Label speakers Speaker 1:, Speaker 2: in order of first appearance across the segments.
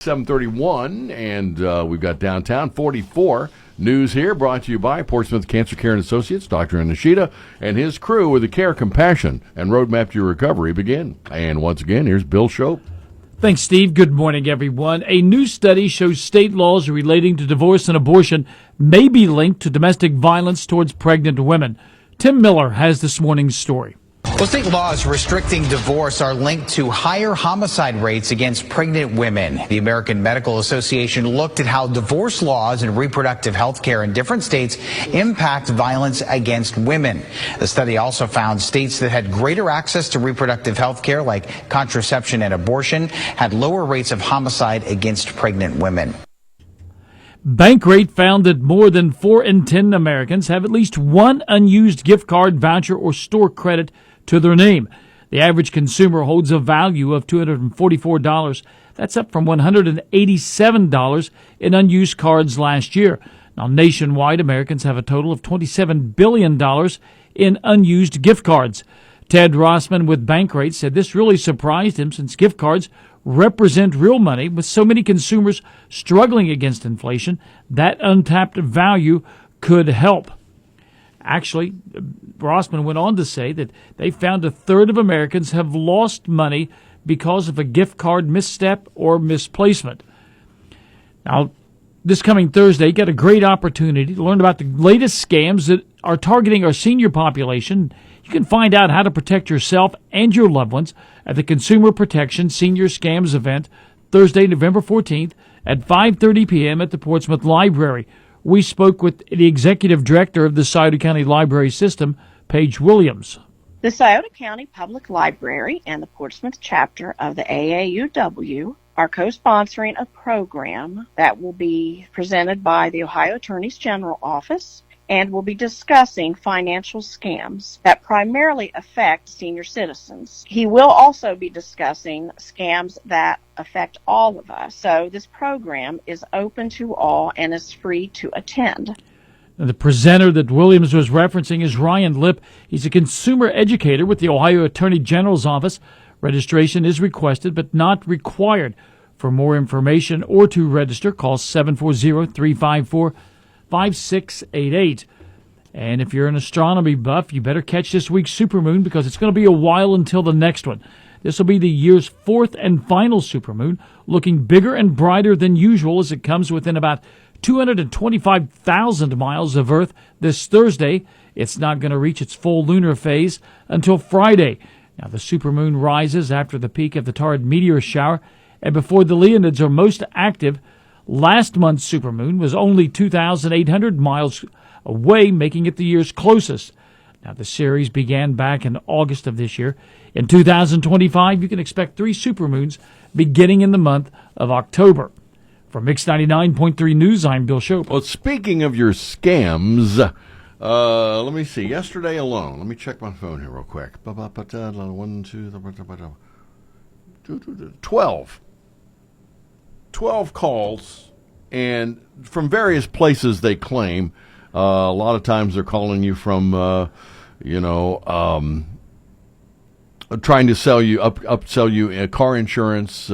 Speaker 1: 7:31, and we've got downtown 44 news here, brought to you by Portsmouth Cancer Care and Associates. Dr. Nishida and his crew with the care, compassion, and roadmap to your recovery begin. And once again, here's Bill Shope.
Speaker 2: Thanks, Steve. Good morning, everyone. A new study shows state laws relating to divorce and abortion may be linked to domestic violence towards pregnant women. Tim Miller has this morning's story.
Speaker 3: Well, state laws restricting divorce are linked to higher homicide rates against pregnant women. The American Medical Association looked at how divorce laws and reproductive health care in different states impact violence against women. The study also found states that had greater access to reproductive health care, like contraception and abortion, had lower rates of homicide against pregnant women.
Speaker 2: Bankrate found that more than 4 in 10 Americans have at least one unused gift card, voucher, or store credit to their name. The average consumer holds a value of $244. That's up from $187 in unused cards last year. Now, nationwide, Americans have a total of $27 billion in unused gift cards. Ted Rossman with Bankrate said this really surprised him since gift cards represent real money. With so many consumers struggling against inflation, that untapped value could help. Actually, Rossman went on to say that they found a third of Americans have lost money because of a gift card misstep or misplacement. Now, this coming Thursday, you got a great opportunity to learn about the latest scams that are targeting our senior population. You can find out how to protect yourself and your loved ones at the Consumer Protection Senior Scams event Thursday, November 14th at 5:30 p.m. at the Portsmouth Library. We spoke with the executive director of the Scioto County Library System, Paige Williams.
Speaker 4: The Scioto County Public Library and the Portsmouth chapter of the AAUW are co-sponsoring a program that will be presented by the Ohio Attorney's General Office and will be discussing financial scams that primarily affect senior citizens. He will also be discussing scams that affect all of us. So this program is open to all and is free to attend.
Speaker 2: The presenter that Williams was referencing is Ryan Lipp. He's a consumer educator with the Ohio Attorney General's Office. Registration is requested but not required. For more information or to register, call 740-354-5688. And if you're an astronomy buff, you better catch this week's supermoon because it's going to be a while until the next one. This will be the year's fourth and final supermoon, looking bigger and brighter than usual as it comes within about 225,000 miles of Earth this Thursday. It's not going to reach its full lunar phase until Friday. Now, the supermoon rises after the peak of the Taurid meteor shower and before the Leonids are most active. Last month's supermoon was only 2,800 miles away, making it the year's closest. Now, the series began back in August of this year. In 2025, you can expect 3 supermoons beginning in the month of October. For Mix 99.3 News, I'm Bill Shope.
Speaker 1: Well, speaking of your scams, let me see. Yesterday alone, let me check my phone here real quick. 12 calls, and from various places they claim. A lot of times they're calling you from, trying to upsell you car insurance,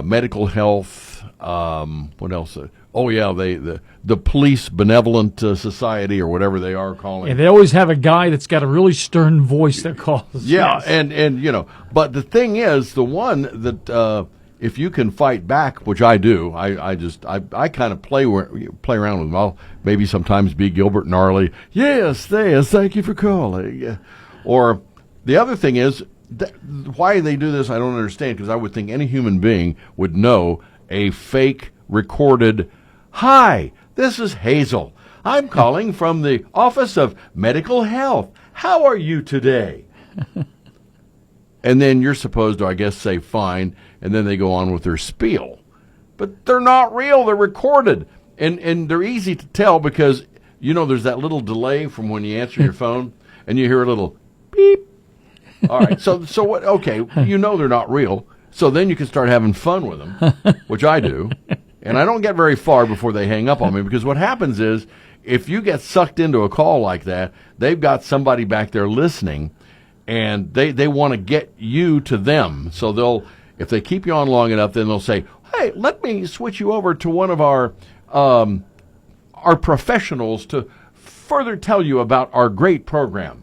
Speaker 1: medical health. What else? The Police Benevolent Society or whatever they are calling.
Speaker 2: And they always have a guy that's got a really stern voice that calls.
Speaker 1: Yeah,
Speaker 2: yes.
Speaker 1: and but the thing is, the one that if you can fight back, which I do, I kind of play around with them. I'll maybe sometimes be Gilbert Gnarly. Yes, thank you for calling. Or the other thing is, why they do this, I don't understand, because I would think any human being would know a fake recorded, "Hi, this is Hazel. I'm calling from the Office of Medical Health. How are you today?" And then you're supposed to, I guess, say fine, and then they go on with their spiel. But they're not real. They're recorded. And they're easy to tell because, there's that little delay from when you answer your phone, and you hear a little beep. All right, so what? Okay, they're not real. So then you can start having fun with them, which I do. And I don't get very far before they hang up on me, because what happens is if you get sucked into a call like that, they've got somebody back there listening, and they want to get you to them. So if they keep you on long enough, then they'll say, hey, let me switch you over to one of our professionals to further tell you about our great program.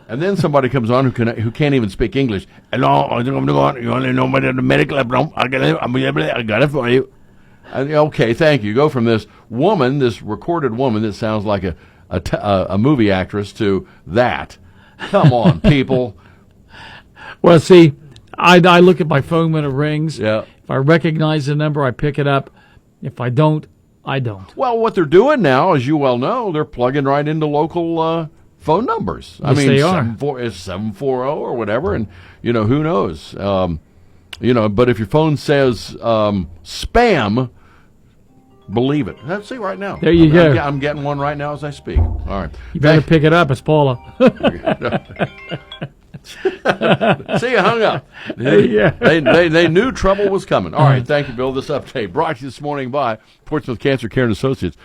Speaker 1: And then somebody comes on who can't even speak English. Hello, you only know about the medical. I got it for you. Okay, thank you. Go from this woman, this recorded woman that sounds like a movie actress, to that. Come on, people.
Speaker 2: Well, see, I look at my phone when it rings.
Speaker 1: Yeah.
Speaker 2: If I recognize the number, I pick it up. If I don't, I don't.
Speaker 1: Well, what they're doing now, as you well know, they're plugging right into local phone numbers.
Speaker 2: Yes, they are.
Speaker 1: It's 740 or whatever, and who knows. But if your phone says spam, believe it. Let's see right now.
Speaker 2: There you go.
Speaker 1: I'm getting one right now as I speak. All right.
Speaker 2: You better pick it up. It's Paula.
Speaker 1: See, you hung up.
Speaker 2: Yeah.
Speaker 1: They knew trouble was coming. All right, thank you, Bill. This update brought to you this morning by Portsmouth Cancer Care and Associates.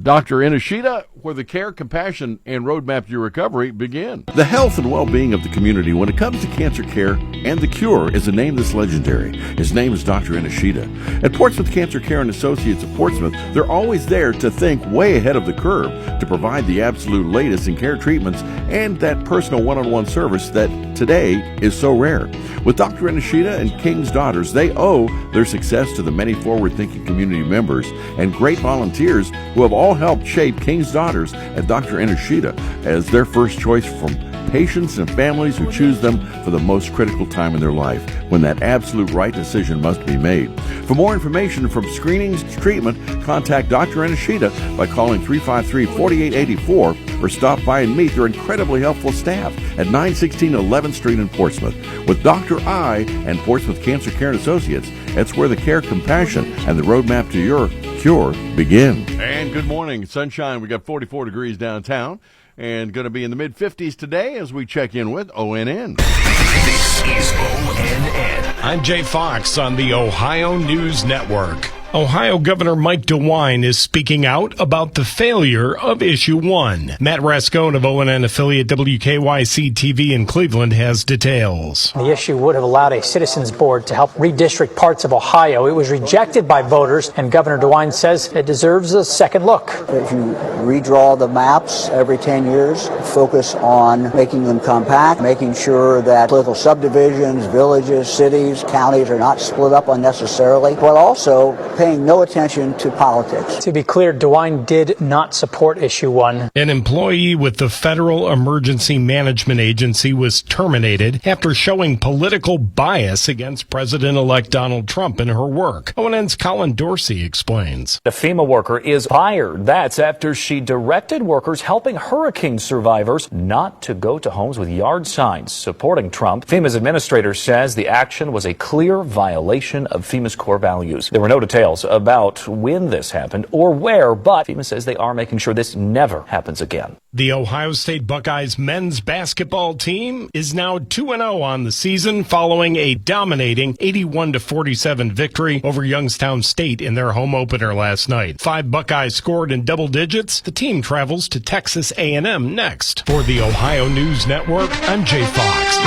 Speaker 1: Dr. Inashita, where the care, compassion, and roadmap to your recovery begin. The health and well-being of the community when it comes to cancer care and the cure is a name that's legendary. His name is Dr. Inashita. At Portsmouth Cancer Care and Associates of Portsmouth, they're always there to think way ahead of the curve to provide the absolute latest in care treatments and that personal one-on-one service that today is so rare. With Dr. Inashita and King's Daughters, they owe their success to the many forward-thinking community members and great volunteers who have all helped shape King's Daughters and Dr. Inashita as their first choice from patients and families who choose them for the most critical time in their life when that absolute right decision must be made. For more information from screenings to treatment, contact Dr. Inashita by calling 353-4884 or stop by and meet their incredibly helpful staff at 916 11th Street in Portsmouth. With Dr. I and Portsmouth Cancer Care and Associates, that's where the care, compassion, and the roadmap to your cure begin. And good morning. Sunshine. We got 44 degrees downtown and going to be in the mid-50s today as we check in with ONN.
Speaker 5: This is ONN. I'm Jay Fox on the Ohio News Network. Ohio Governor Mike DeWine is speaking out about the failure of Issue 1. Matt Rascone of ONN affiliate WKYC-TV in Cleveland has details.
Speaker 6: The issue would have allowed a citizens board to help redistrict parts of Ohio. It was rejected by voters, and Governor DeWine says it deserves a second look.
Speaker 7: If you redraw the maps every 10 years, focus on making them compact, making sure that political subdivisions, villages, cities, counties are not split up unnecessarily, but also paying no attention to politics.
Speaker 6: To be clear, DeWine did not support Issue 1.
Speaker 5: An employee with the Federal Emergency Management Agency was terminated after showing political bias against President-elect Donald Trump in her work. ONN's Colin Dorsey explains.
Speaker 8: The FEMA worker is fired. That's after she directed workers helping hurricane survivors not to go to homes with yard signs supporting Trump. FEMA's administrator says the action was a clear violation of FEMA's core values. There were no details about when this happened or where, but FEMA says they are making sure this never happens again.
Speaker 5: The Ohio State Buckeyes men's basketball team is now 2-0 on the season following a dominating 81-47 victory over Youngstown State in their home opener last night. 5 Buckeyes scored in double digits. The team travels to Texas A&M next. For the Ohio News Network, I'm Jay Fox.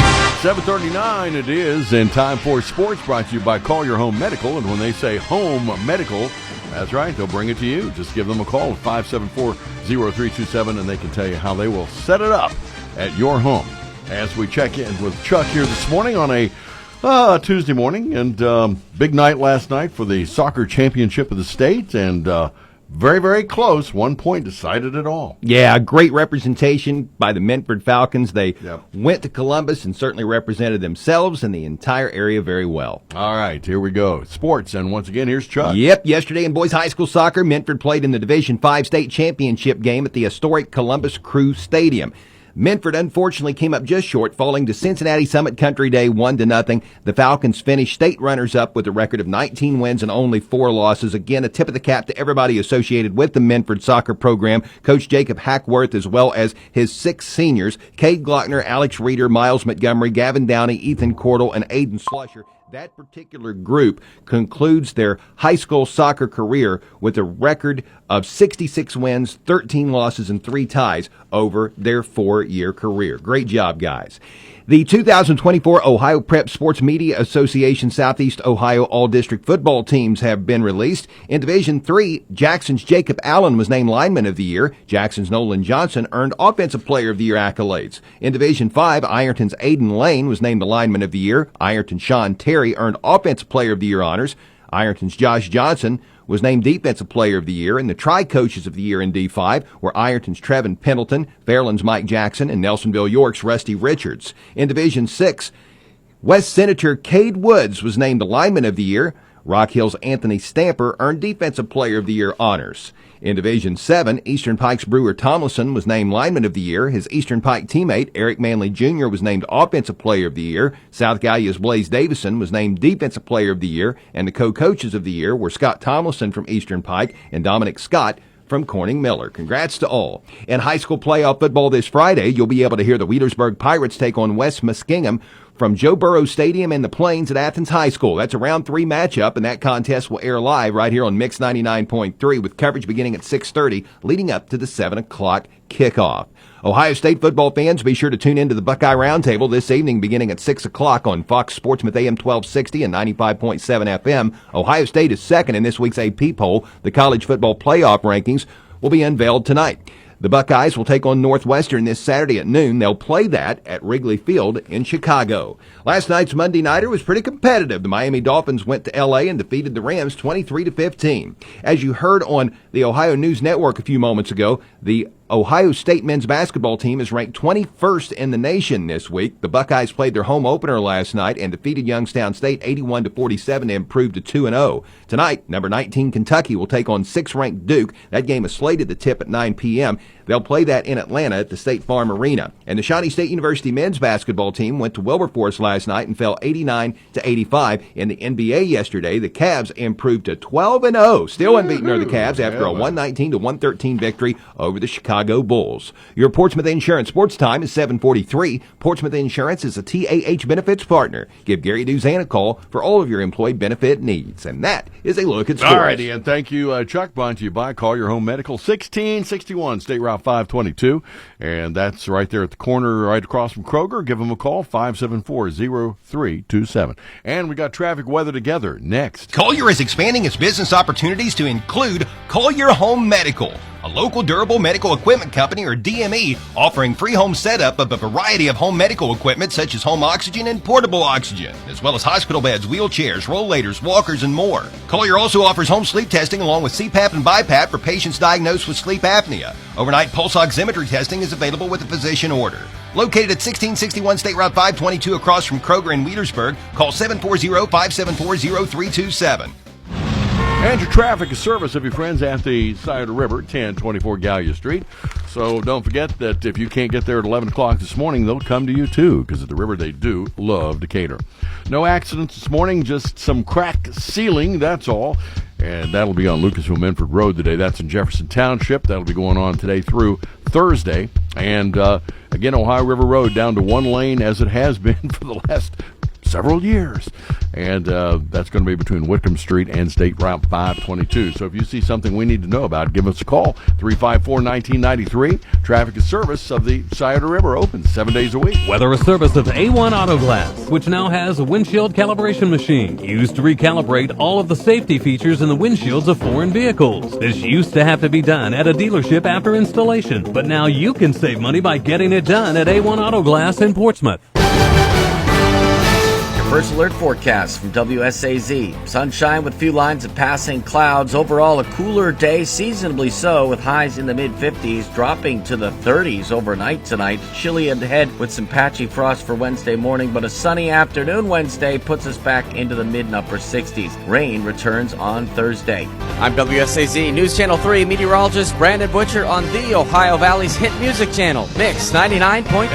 Speaker 1: 7:39 it is, and time for sports brought to you by Call Your Home Medical. And when they say home medical, that's right, they'll bring it to you. Just give them a call at 574-0327, and they can tell you how they will set it up at your home. As we check in with Chuck here this morning on a Tuesday morning, and big night last night for the soccer championship of the state, and very, very close. 1 point decided it all.
Speaker 9: Yeah, great representation by the Medford Falcons. They went to Columbus and certainly represented themselves and the entire area very well.
Speaker 1: All right, here we go. Sports, and once again, here's Chuck.
Speaker 9: Yep, yesterday in boys high school soccer, Medford played in the Division V state championship game at the historic Columbus Crew Stadium. Medford unfortunately came up just short, falling to Cincinnati Summit Country Day 1-0. The Falcons finished state runners-up with a record of 19 wins and only 4 losses. Again, a tip of the cap to everybody associated with the Medford soccer program. Coach Jacob Hackworth, as well as his 6 seniors, Cade Glockner, Alex Reeder, Miles Montgomery, Gavin Downey, Ethan Cordell, and Aiden Slusher. That particular group concludes their high school soccer career with a record of 66 wins, 13 losses, and 3 ties over their 4-year career. Great job, guys. The 2024 Ohio Prep Sports Media Association Southeast Ohio All-District football teams have been released. In Division III, Jackson's Jacob Allen was named Lineman of the Year. Jackson's Nolan Johnson earned Offensive Player of the Year accolades. In Division V, Ironton's Aiden Lane was named the Lineman of the Year. Ironton's Sean Terry earned Offensive Player of the Year honors. Ironton's Josh Johnson was named Defensive Player of the Year, and the Tri-Coaches of the Year in D5 were Ironton's Trevin Pendleton, Fairland's Mike Jackson, and Nelsonville York's Rusty Richards. In Division 6, West Senator Cade Woods was named the Lineman of the Year. Rock Hill's Anthony Stamper earned Defensive Player of the Year honors. In Division 7, Eastern Pike's Brewer Tomlinson was named Lineman of the Year. His Eastern Pike teammate, Eric Manley Jr., was named Offensive Player of the Year. South Gallia's Blaze Davison was named Defensive Player of the Year. And the co-coaches of the year were Scott Tomlinson from Eastern Pike and Dominic Scott from Corning Miller. Congrats to all. In high school playoff football this Friday, you'll be able to hear the Wheelersburg Pirates take on West Muskingum from Joe Burrow Stadium in the Plains at Athens High School. That's a round 3 matchup, and that contest will air live right here on Mix 99.3 with coverage beginning at 6:30, leading up to the 7 o'clock kickoff. Ohio State football fans, be sure to tune into the Buckeye Roundtable this evening beginning at 6 o'clock on Fox Sportsmouth AM 1260 and 95.7 FM. Ohio State is second in this week's AP poll. The college football playoff rankings will be unveiled tonight. The Buckeyes will take on Northwestern this Saturday at noon. They'll play that at Wrigley Field in Chicago. Last night's Monday Nighter was pretty competitive. The Miami Dolphins went to L.A. and defeated the Rams 23-15. As you heard on the Ohio News Network a few moments ago, the Ohio State men's basketball team is ranked 21st in the nation this week. The Buckeyes played their home opener last night and defeated Youngstown State 81-47 to improve to 2-0. Tonight, number 19 Kentucky will take on 6th ranked Duke. That game is slated to tip at 9 p.m. They'll play that in Atlanta at the State Farm Arena. And the Shawnee State University men's basketball team went to Wilberforce last night and fell 89-85. In the NBA yesterday, the Cavs improved to 12-0. Still unbeaten are the Cavs after a 119-113 victory over the Chicago Bulls. Your Portsmouth Insurance Sports Time is 7:43. Portsmouth Insurance is a TAH benefits partner. Give Gary Duzan a call for all of your employee benefit needs. And that is a look at sports.
Speaker 1: All righty, and thank you, Chuck. Brought to you by Call Your Home Medical, 1661 State Route 522. And that's right there at the corner, right across from Kroger. Give them a call, 574-0327. And we got traffic weather together next.
Speaker 9: Collier is expanding its business opportunities to include Collier Home Medical, a local durable medical equipment company, or DME, offering free home setup of a variety of home medical equipment such as home oxygen and portable oxygen, as well as hospital beds, wheelchairs, rollators, walkers, and more. Collier also offers home sleep testing along with CPAP and BiPAP for patients diagnosed with sleep apnea. Overnight pulse oximetry testing is available with a physician order. Located at 1661 State Route 522 across from Kroger in Wheelersburg, call 740-574-0327.
Speaker 1: And your traffic service of your friends at the Scioto River, 1024 Gallia Street. So don't forget that if you can't get there at 11 o'clock this morning, they'll come to you too, because at the river they do love to cater. No accidents this morning, just some cracked ceiling, that's all. And that'll be on Lucasville-Menford Road today. That's in Jefferson Township. That'll be going on today through Thursday. And again, Ohio River Road down to 1 lane as it has been for the last several years. And that's going to be between Whitcomb Street and State Route 522. So if you see something we need to know about, give us a call. 354-1993. Traffic and service of the Scioto River open 7 days a week.
Speaker 10: Weather is service of A1 Auto Glass, which now has a windshield calibration machine used to recalibrate all of the safety features in the windshields of foreign vehicles. This used to have to be done at a dealership after installation, but now you can save money by getting it done at A1 Auto Glass in Portsmouth.
Speaker 11: First alert forecast from WSAZ. Sunshine with few lines of passing clouds. Overall, a cooler day, seasonably so, with highs in the mid-50s, dropping to the 30s overnight tonight. Chilly ahead with some patchy frost for Wednesday morning, but a sunny afternoon Wednesday puts us back into the mid and upper 60s. Rain returns on Thursday.
Speaker 12: I'm WSAZ News Channel 3 meteorologist Brandon Butcher on the Ohio Valley's hit music channel, Mix 99.3.